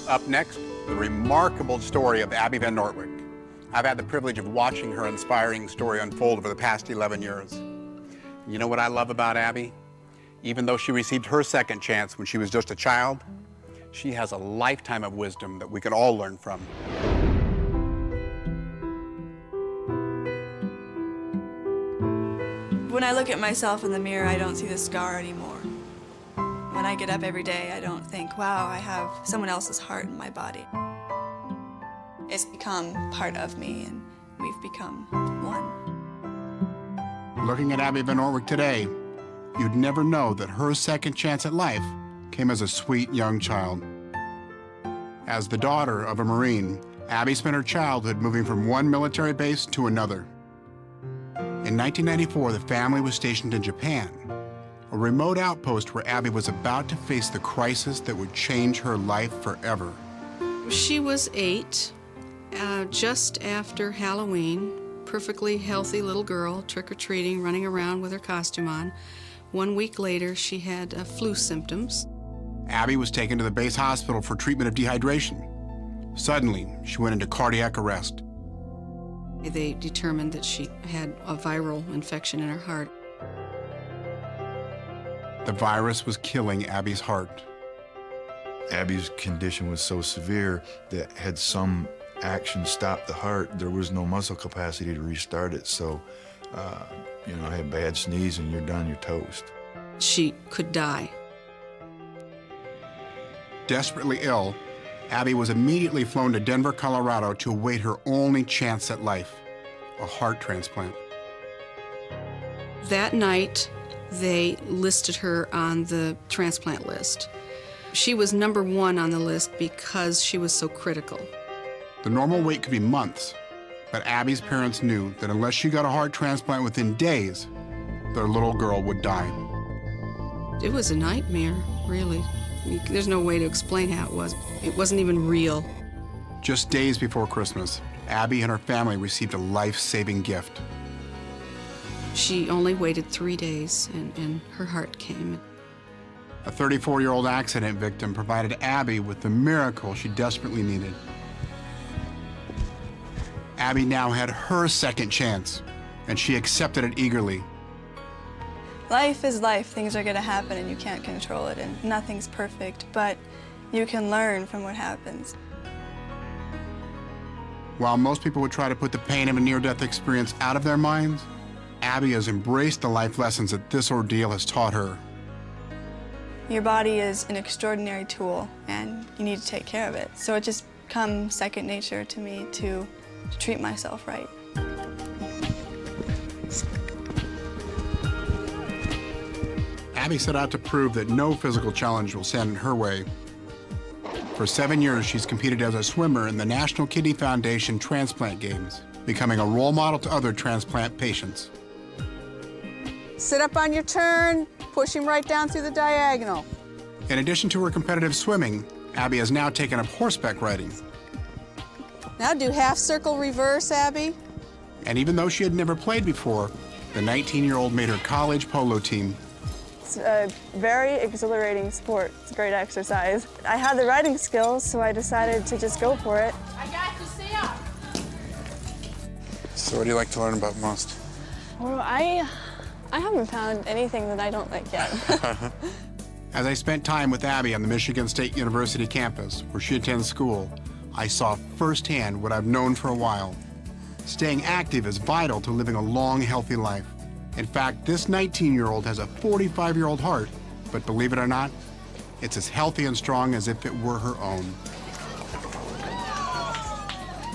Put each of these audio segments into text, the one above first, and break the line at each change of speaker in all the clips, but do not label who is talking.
Up next, the remarkable story of Abby Vannortwick. I've had the privilege of watching her inspiring story unfold over the past 11 years. You know what I love about Abby? Even though she received her second chance when she was just a child, she has a lifetime of wisdom that we can all learn from.
When I look at myself in the mirror, I don't see the scar anymore. When I get up every day, I don't think, wow, I have someone else's heart in my body. It's become part of me, and we've become one.
Looking at Abby Vannortwick today, you'd never know that her second chance at life came as a sweet young child. As the daughter of a Marine, Abby spent her childhood moving from one military base to another. In 1994, the family was stationed in Japan, a remote outpost where Abby was about to face the crisis that would change her life forever.
She was 8, just after Halloween, perfectly healthy little girl, trick-or-treating, running around with her costume on. 1 week later, she had flu symptoms.
Abby was taken to the base hospital for treatment of dehydration. Suddenly, she went into cardiac arrest.
They determined that she had a viral infection in her heart.
The virus was killing Abby's heart.
Abby's condition was so severe that had some action stopped the heart, there was no muscle capacity to restart it. So, you know, I had a bad sneeze and you're done, you're toast.
She could die.
Desperately ill, Abby was immediately flown to Denver, Colorado to await her only chance at life, a heart transplant.
That night, they listed her on the transplant list. She was #1 on the list because she was so critical.
The normal wait could be months, but Abby's parents knew that unless she got a heart transplant within days, their little girl would die.
It was a nightmare, really. There's no way to explain how it was. It wasn't even real.
Just days before Christmas, Abby and her family received a life-saving gift.
She only waited 3 days, and her heart came.
A 34-year-old accident victim provided Abby with the miracle she desperately needed. Abby now had her second chance, and she accepted it eagerly.
Life is life. Things are going to happen, and you can't control it, and nothing's perfect, but you can learn from what happens.
While most people would try to put the pain of a near-death experience out of their minds, Abby has embraced the life lessons that this ordeal has taught her.
Your body is an extraordinary tool, and you need to take care of it. So it just comes second nature to me to treat myself right.
Abby set out to prove that no physical challenge will stand in her way. For 7 years, she's competed as a swimmer in the National Kidney Foundation Transplant Games, becoming a role model to other transplant patients.
Sit up on your turn, push him right down through the diagonal.
In addition to her competitive swimming, Abby has now taken up horseback riding.
Now do half circle reverse, Abby.
And even though she had never played before, the 19-year-old made her college polo team.
It's a very exhilarating sport. It's a great exercise. I had the riding skills, so I decided to just go for it.
I got you, stay up.
So what do you like to learn about most?
Well, I haven't found anything that I don't like yet.
As I spent time with Abby on the Michigan State University campus, where she attends school, I saw firsthand what I've known for a while. Staying active is vital to living a long, healthy life. In fact, this 19-year-old has a 45-year-old heart, but believe it or not, it's as healthy and strong as if it were her own.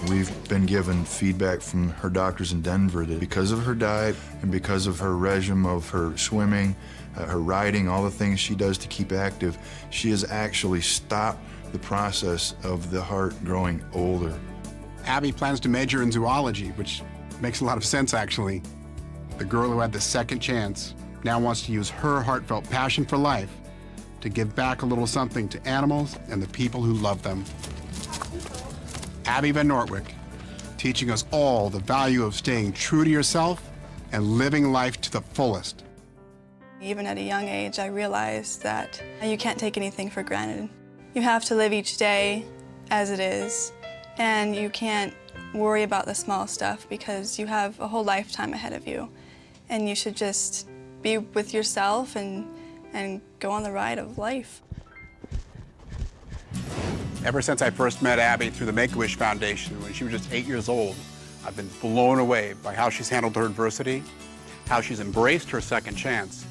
We've been given feedback from her doctors in Denver that because of her diet and because of her regime of her swimming, her riding, all the things she does to keep active, she has actually stopped the process of the heart growing older.
Abby plans to major in zoology, which makes a lot of sense, actually. The girl who had the second chance now wants to use her heartfelt passion for life to give back a little something to animals and the people who love them. Abby Vannortwick, teaching us all the value of staying true to yourself and living life to the fullest.
Even at a young age, I realized that you can't take anything for granted. You have to live each day as it is, and you can't worry about the small stuff because you have a whole lifetime ahead of you, and you should just be with yourself and go on the ride of life.
Ever since I first met Abby through the Make-A-Wish Foundation when she was just 8 years old, I've been blown away by how she's handled her adversity, how she's embraced her second chance,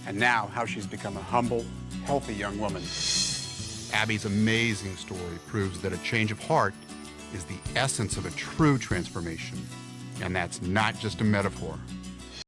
and now how she's become a humble, healthy young woman. Abby's amazing story proves that a change of heart is the essence of a true transformation, and that's not just a metaphor.